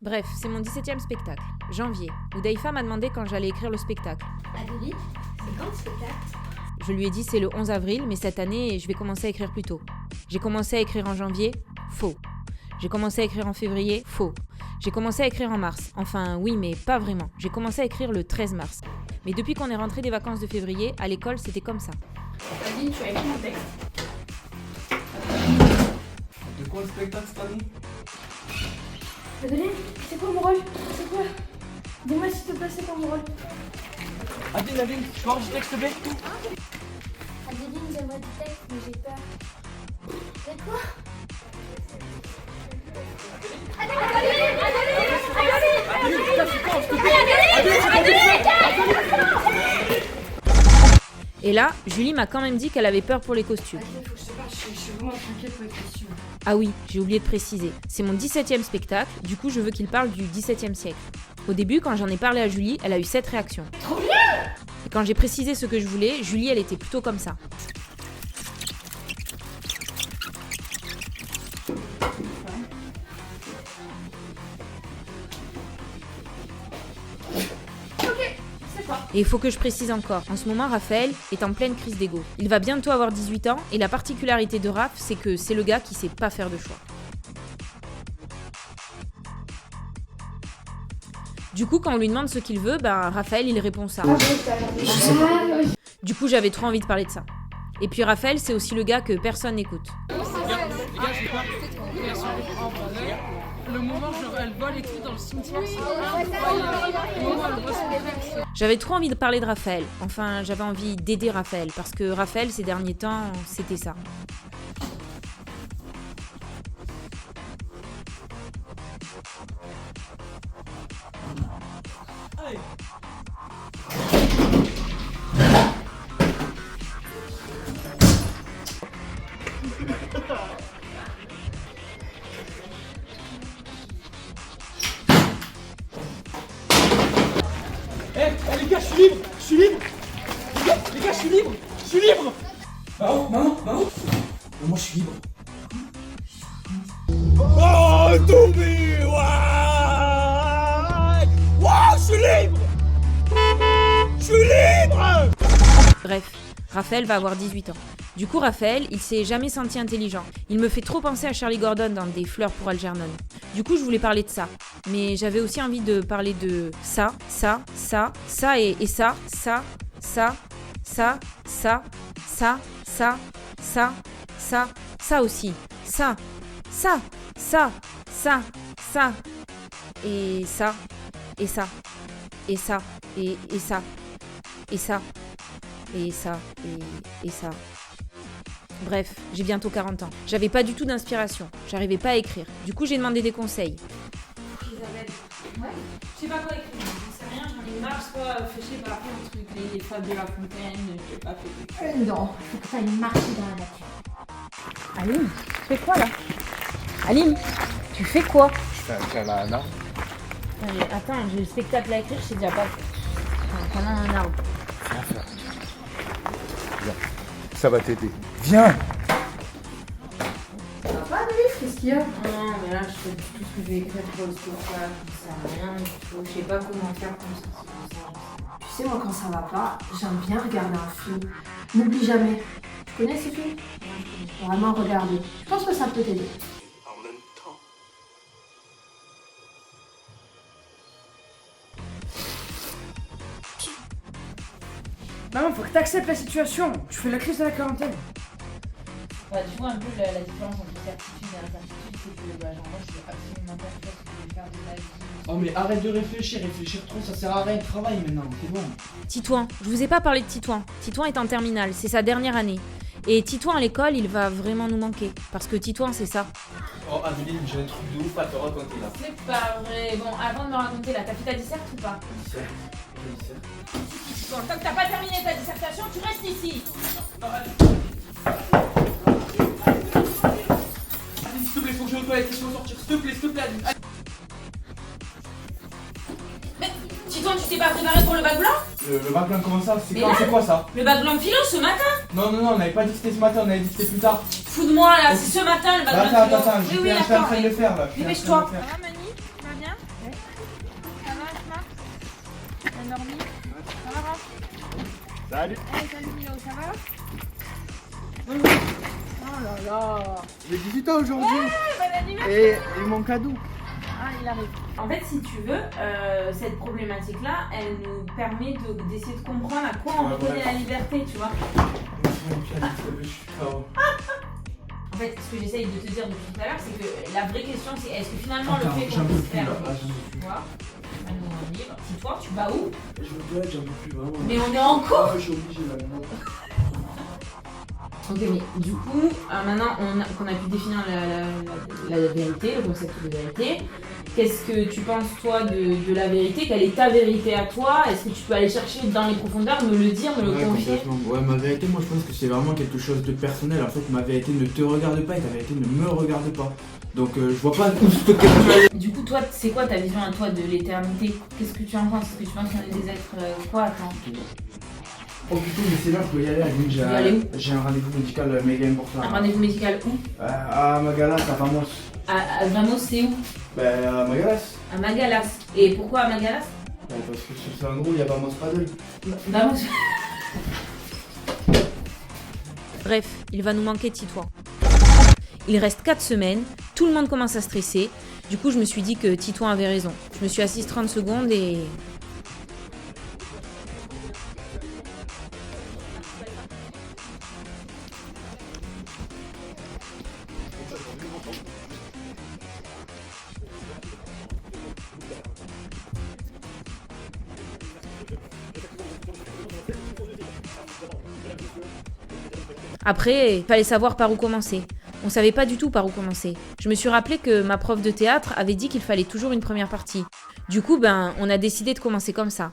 Bref, c'est mon 17e spectacle, janvier, où Daifa m'a demandé quand j'allais écrire le spectacle. Adélie, c'est quand le spectacle? Je lui ai dit c'est le 11 avril, mais cette année, je vais commencer à écrire plus tôt. J'ai commencé à écrire en janvier, faux. J'ai commencé à écrire en février, faux. J'ai commencé à écrire en mars, enfin oui, mais pas vraiment. J'ai commencé à écrire le 13 mars. Mais depuis qu'on est rentré des vacances de février, à l'école, c'était comme ça. Adélie, tu as écrit mon texte? De quoi le spectacle cette année? Adélie, c'est quoi mon rôle? C'est quoi? Dis-moi s'il te plaît, c'est quoi mon rôle? Adeline, tu peux avoir du texte, s'il te plaît? Adélie, j'aimerais du texte, mais j'ai peur. C'est quoi? Et là, Julie m'a quand même dit qu'elle avait peur pour les costumes. Faut que je te parle, je suis vraiment inquiète pour les costumes. Ah oui, j'ai oublié de préciser. C'est mon 17e spectacle, du coup je veux qu'il parle du 17e siècle. Au début, quand j'en ai parlé à Julie, elle a eu cette réaction. Trop bien! Et quand j'ai précisé ce que je voulais, Julie, elle était plutôt comme ça. Et il faut que je précise encore, en ce moment, Raphaël est en pleine crise d'ego. Il va bientôt avoir 18 ans, et la particularité de Raph, c'est que c'est le gars qui sait pas faire de choix. Du coup, quand on lui demande ce qu'il veut, Raphaël, il répond ça. Du coup, j'avais trop envie de parler de ça. Et puis Raphaël, c'est aussi le gars que personne n'écoute. Le moment genre elle vole et tout dans le cimetière, J'avais trop envie de parler de Raphaël. Enfin, j'avais envie d'aider Raphaël, parce que Raphaël, ces derniers temps, c'était ça. Les gars, je suis libre! Je suis libre! Les gars, je suis libre! Je suis libre! Maman! Moi, je suis libre. Oh, Toby! Wow, je suis libre! Je suis libre! Bref, Raphaël va avoir 18 ans. Du coup, Raphaël, il s'est jamais senti intelligent. Il me fait trop penser à Charlie Gordon dans Des fleurs pour Algernon. Du coup, je voulais parler de ça. Mais j'avais aussi envie de parler de ça et ça aussi. Ça et ça et ça et ça et ça et ça et ça et ça. Bref, j'ai bientôt 40 ans. J'avais pas du tout d'inspiration. J'arrivais pas à écrire. Du coup, j'ai demandé des conseils. Isabelle, ouais, je sais pas quoi écrire, j'en sais rien, j'en ai marre, soit je sais pas, fait un truc, les fables de La Fontaine, je sais pas, fait Non, faut que t'ailles marcher dans la nature. Aline, tu fais quoi là? Aline, tu fais quoi? Je fais un câlin à un arbre. Attends, j'ai le spectacle à écrire, je sais déjà pas. Enfin, un arbre. Viens faire. Viens. Ça va t'aider. Viens! Ça va pas, Adélie? Qu'est-ce qu'il y a? Non, mais là, je sais du tout ce que je vais écrire pour le spectacle, ça sert à rien du tout, je sais pas comment faire comme ça, c'est pour ça. Tu sais, moi, quand ça va pas, j'aime bien regarder un film. N'oublie jamais. Tu connais ce film? Vraiment, regarder. Je pense que ça peut t'aider. En même temps. Maman, faut que t'acceptes la situation, tu fais la crise de la quarantaine. Bah, tu vois un peu la différence entre certitude et incertitude, c'est que genre, moi je sais absolument pas ce que je vais faire de ma vie. Oh, mais arrête de réfléchir trop, ça sert à rien, travaille maintenant, c'est bon. Titouan, je vous ai pas parlé de Titouan. Titouan est en terminale, c'est sa dernière année. Et Titouan à l'école, il va vraiment nous manquer. Parce que Titouan, c'est ça. Oh, Adeline, j'ai un truc de ouf à te raconter là. C'est pas vrai. Bon, avant de me raconter là, t'as fait ta disserte ou pas? Bon, tant que t'as pas terminé ta dissertation, tu restes ici. Adeline, s'il te plaît, faut que je vais aux toilettes, laisse-moi sortir, s'il te plaît, Adeline. Mais, Titouan, tu t'es pas préparé pour le bac blanc? Le bac blanc, comment ça? Mais là- C'est quoi ça? Le bac blanc philo ce matin? Non, on n'avait pas dit que c'était ce matin, on avait dit que c'était plus tard. Fous de moi là, c'est ce matin le bac blanc philo. Attends, Oui, j'étais en train de attends, le faire là. dépêche-toi. Ça va, Mani? Tu vas bien? Salut. Salut Milo, ça va? Oh là là. J'ai 18 ans aujourd'hui. Bon anniversaire. Et mon cadeau. Ah, il arrive. En fait, si tu veux, cette problématique-là, elle nous permet d'essayer de comprendre à quoi on Ouais, reconnaît ouais. la liberté, tu vois. En fait, ce que j'essaye de te dire depuis tout à l'heure, c'est que la vraie question, c'est est-ce que finalement le fait qu'on puisse faire tu vois, un livre, si toi, tu vas où? Je veux plus, j'en peux plus vraiment. Mais on est en cours. Je suis obligé là. Ok, mais du coup, maintenant qu'on a pu définir la vérité, le concept de vérité, qu'est-ce que tu penses toi de la vérité? Quelle est ta vérité à toi? Est-ce que tu peux aller chercher dans les profondeurs, me le dire, me le confier? Complètement. Ouais, ma vérité, moi je pense que c'est vraiment quelque chose de personnel. En fait, ma vérité ne te regarde pas et ta vérité ne me regarde pas. Donc je vois pas où ce que tu as. Du coup, toi, c'est quoi ta vision à toi de l'éternité? Qu'est-ce que tu en penses? Est-ce que tu penses qu'on est des êtres quoi? Attends. Oh putain, mais c'est là, je dois y aller. Aline, Tu dois aller où? j'ai un rendez-vous médical méga important. Un rendez-vous médical où? À Magalas, à Vamos. À Vamos, c'est où? À Magalas. À Magalas. Et pourquoi à Magalas? Parce que sur Saint-Andrew, il y a Vamos Paddle. Vamos. Bref, il va nous manquer Titouan. Il reste 4 semaines, tout le monde commence à stresser. Du coup, je me suis dit que Titouan avait raison. Je me suis assise 30 secondes et... Après, il fallait savoir par où commencer. On savait pas du tout par où commencer. Je me suis rappelé que ma prof de théâtre avait dit qu'il fallait toujours une première partie. Du coup, on a décidé de commencer comme ça.